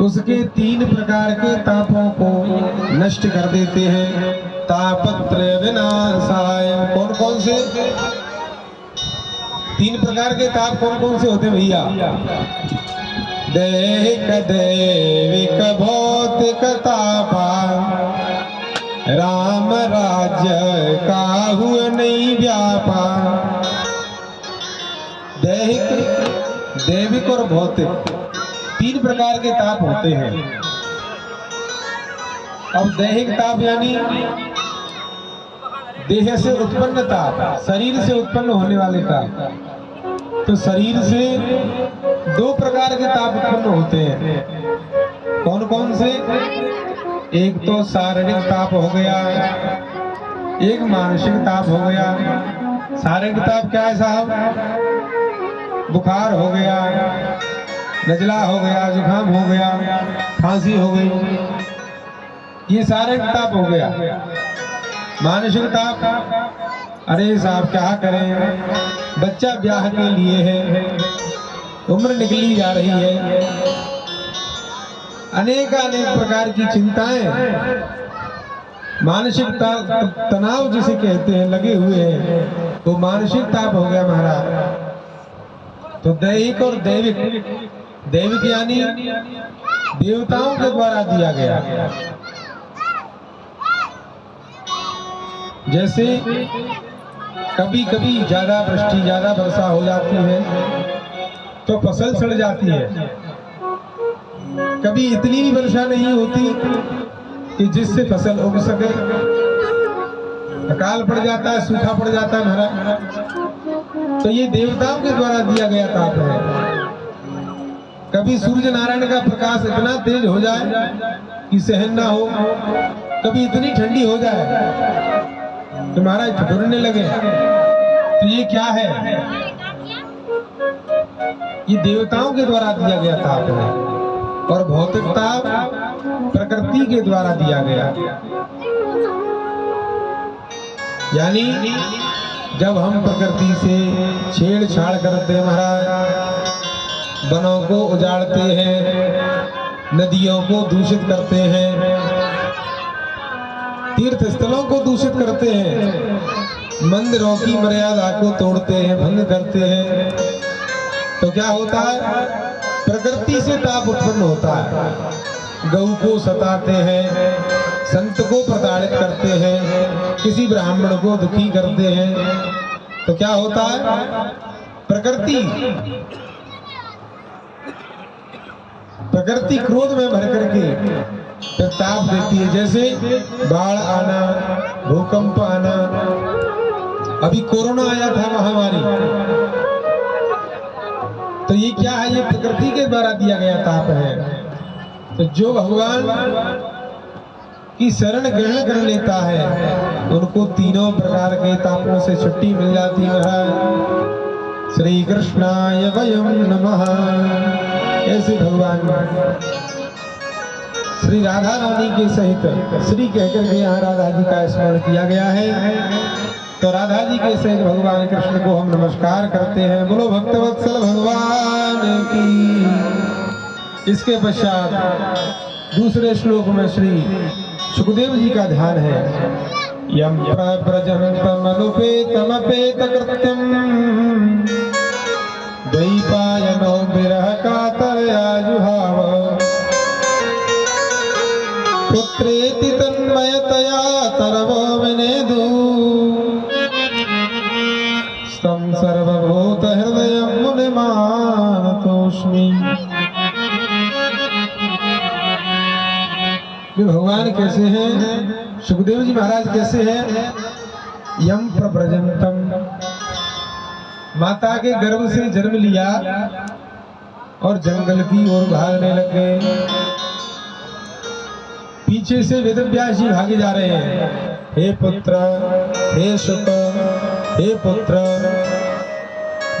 उसके 3 प्रकार के तापों को नष्ट कर देते हैं। तापत्रय विनाशाय। कौन कौन से 3 प्रकार के ताप कौन कौन से होते भैया? दैहिक दैविक भौतिक तापा, राम राज्य काहू नहीं व्यापा। दैहिक दैविक और भौतिक 3 प्रकार के ताप होते हैं। अब दैहिक ताप यानी देह से उत्पन्न ताप, शरीर से उत्पन्न होने वाले ताप। तो शरीर से 2 प्रकार के ताप उत्पन्न होते हैं। कौन कौन से? एक तो शारीरिक ताप हो गया, एक मानसिक ताप हो गया। शारीरिक ताप क्या है साहब? बुखार हो गया, नजला हो गया, जुकाम हो गया, खांसी हो गई, ये शारीरिक ताप हो गया। मानसिक ताप, अरे साहब क्या करें, बच्चा ब्याह के लिए है, उम्र निकली जा रही है, अनेक प्रकार की चिंताएं, मानसिक तनाव जिसे कहते हैं लगे हुए हैं, वो मानसिक ताप हो गया महाराज। तो दैहिक और दैविक, दैविक यानी देवताओं के द्वारा दिया गया। जैसे कभी कभी ज्यादा वृष्टि, ज्यादा वर्षा हो जाती है तो फसल सड़ जाती है। कभी इतनी भी वर्षा नहीं होती कि जिससे फसल उग सके, अकाल पड़ जाता है, सूखा पड़ जाता है महाराज। तो ये देवताओं के द्वारा दिया गया ताप है। कभी सूर्य नारायण का प्रकाश इतना तेज हो जाए कि सहन ना हो, कभी इतनी ठंडी हो जाए तो महाराज ठिठुरने लगे। तो ये क्या है? ये देवताओं के द्वारा दिया गया ताप है। और भौतिक ताप प्रकृति के द्वारा दिया गया। यानी जब हम प्रकृति से छेड़छाड़ करते हैं महाराज, वनों को उजाड़ते हैं, नदियों को दूषित करते हैं, तीर्थ स्थलों को दूषित करते हैं, मंदिरों की मर्यादा को तोड़ते हैं, भंग करते हैं, तो क्या होता है? प्रकृति से ताप उत्पन्न होता है। गौ को सताते हैं, संत को प्रताड़ित करते हैं, किसी ब्राह्मण को दुखी करते हैं, तो क्या होता है? प्रकृति क्रोध में भर करके फिर ताप देती है। जैसे बाढ़ आना, भूकंप आना, अभी कोरोना आया था महामारी, तो ये क्या है? ये प्रकृति के द्वारा दिया गया ताप है। तो जो भगवान की शरण ग्रहण कर लेता है उनको 3 प्रकार के तापों से छुट्टी मिल जाती है। श्री कृष्णाय वयम नमः। ऐसे भगवान श्री राधा रानी के सहित श्री कहकर के यहाँ राधा जी का स्मरण किया गया है। तो राधा जी के सहित भगवान कृष्ण को हम नमस्कार करते हैं। बोलो भक्तवत्सल भगवान की। इसके पश्चात दूसरे श्लोक में श्री सुखदेव जी का ध्यान है। यम प्रजनतमनुपेतमपेत कृत्यम द्वैपायनो विरह कातरया जुहाव पुत्रेति तन्मयतया तरवो विनेदु तं सर्वभूत हृदयं मुनिमानतोऽस्मि। भगवान कैसे हैं? सुखदेव जी महाराज कैसे हैं? यम प्रव्रजंतम, माता के गर्भ से जन्म लिया और जंगल की ओर भागने लगे। पीछे से वेदव्यास जी भागे जा रहे हैं। हे पुत्र, हे सुत, हे पुत्र,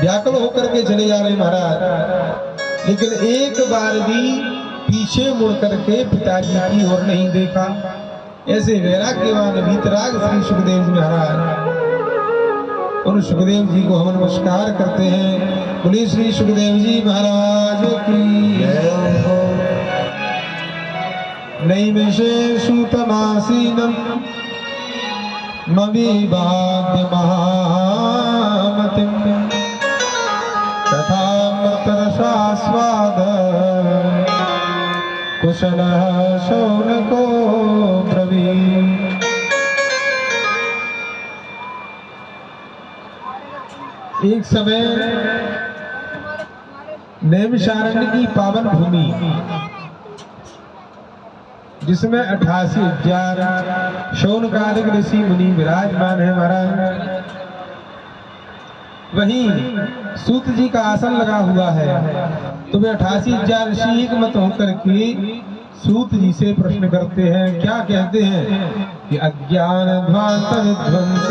व्याकुल होकर के चले जा रहे महाराज। लेकिन एक बार भी पीछे मुड़ करके पिताजी की ओर नहीं देखा। ऐसे वैराग्यवान वीतराग श्री सुखदेव जी महाराज। उन सुखदेव जी को हम नमस्कार करते हैं। बोलिए श्री सुखदेव जी महाराज की। नैमिषेषुतमासीनं मविवाद्य महामतिं तथामृतरसास्वाद कुशलः शौनको ब्रवीत्। एक समय नैमिषारण्य की पावन भूमि जिसमें 88,000 शौनकादिक ऋषि मुनि विराजमान है महाराज, वहीं सूत जी का आसन लगा हुआ है। तो वे 88,000 ऋषि एक मत होकर के सूत जी से प्रश्न करते हैं। क्या कहते हैं कि अज्ञान ध्वांत विध्वंस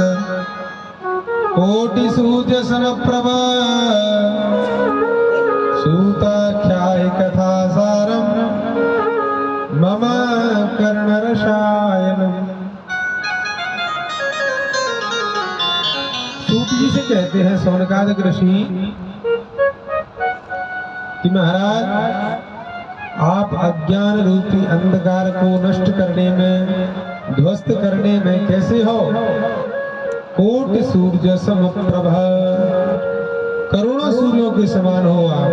कोटि सूर्य समप्रभ सूताख्याय कथा सारम मम कर्णरसायनम। सूत जी से कहते हैं शौनकादिक ऋषि कि महाराज आप अज्ञान रूपी अंधकार को नष्ट करने में, ध्वस्त करने में कैसे हो? कोटि सूर्य समप्रभ, करोड़ों सूर्यों के समान हो आप।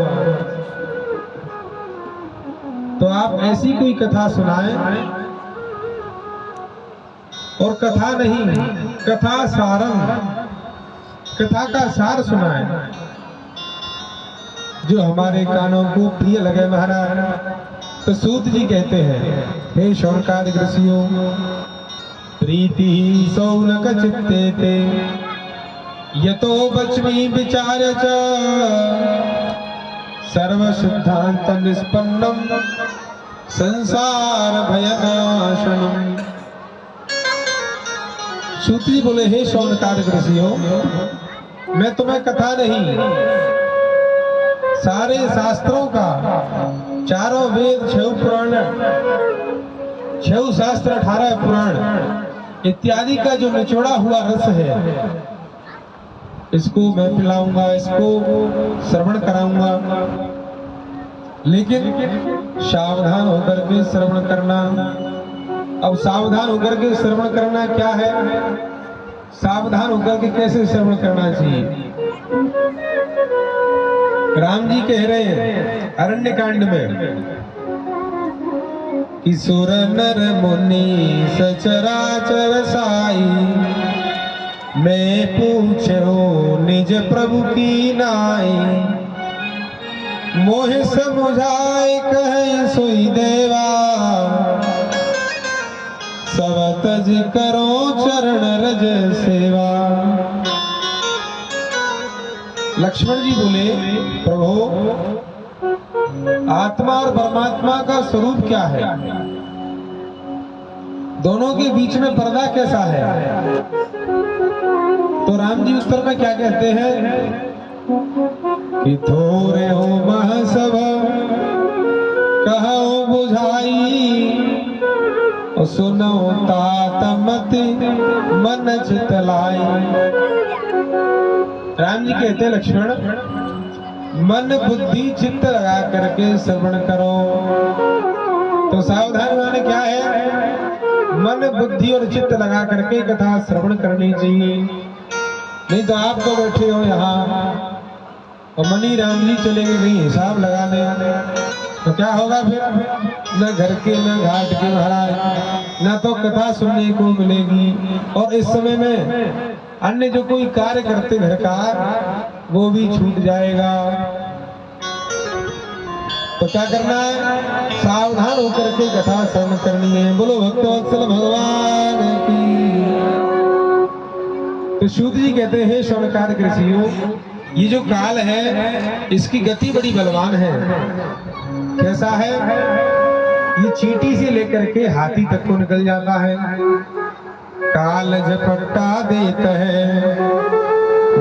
तो आप ऐसी कोई कथा सुनाएं, और कथा नहीं, कथा सारम, कथा का सार सुनाएं जो हमारे कानों को प्रिय लगे महाराज। तो सूत जी कहते हैं, हे शौनकादिक ऋषियों, प्रीति शौनक चित्ते ते यतो वच्मि विचार्य च सर्व सिद्धांत निष्पन्नम संसार भयनाशनम। सूत जी बोले, हे शौनकादिक ऋषियों, मैं तुम्हें कथा नहीं, सारे शास्त्रों का, चारों वेद, 6 पुराण, 6 शास्त्र, 18 पुराण इत्यादि का जो निचोड़ा हुआ रस है, इसको मैं पिलाऊंगा, इसको श्रवण कराऊंगा। लेकिन सावधान होकर के श्रवण करना। अब सावधान होकर के श्रवण करना क्या है? सावधान होकर के कैसे श्रवण करना चाहिए? राम जी कह रहे हैं अरण्य कांड में कि सुर नर मुनि सचराचर साई, मैं पूछो निज प्रभु की नाई, मोह समुझाए कहे सोई देवा, सब तज करो चरण रज सेवा। लक्ष्मण जी बोले, प्रभु आत्मा और परमात्मा का स्वरूप क्या है? दोनों के बीच में पर्दा कैसा है? तो राम जी उत्तर में क्या कहते हैं कि थोरे हो मह सब कहो बुझाई, और सुनो तात मत मन चितलाई। राम जी कहते हैं, लक्ष्मण मन बुद्धि चित्त लगा करके श्रवण करो। तो सावधान माने क्या है? मन बुद्धि और चित्त लगा करके कथा श्रवण करनी चाहिए। नहीं तो आप तो बैठे हो यहाँ और मनी राम जी चले गए कहीं हिसाब लगाने, तो क्या होगा फिर? न घर के न घाट के महाराज, न तो कथा सुनने को मिलेगी, और इस समय में अन्य जो कोई कार्य करते घर का वो भी छूट जाएगा। तो क्या करना है? सावधान होकर के कथा श्रवण करनी है। बोलो भक्तवत्सल भगवान की। तो सूत जी कहते हैं, शौनकादिक ऋषियों, ये जो काल है इसकी गति बड़ी बलवान है। कैसा है? ये चींटी से लेकर के हाथी तक को निकल जाता है। काल झपट्टा देता है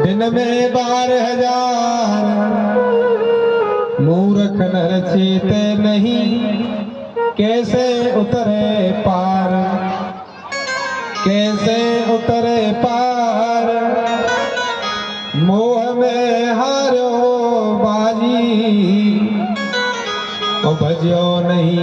दिन में 12,000, मूर्ख नर चेते नहीं कैसे उतरे पार, कैसे उतरे पार, मोह में हारो बाजी, और भजो नहीं।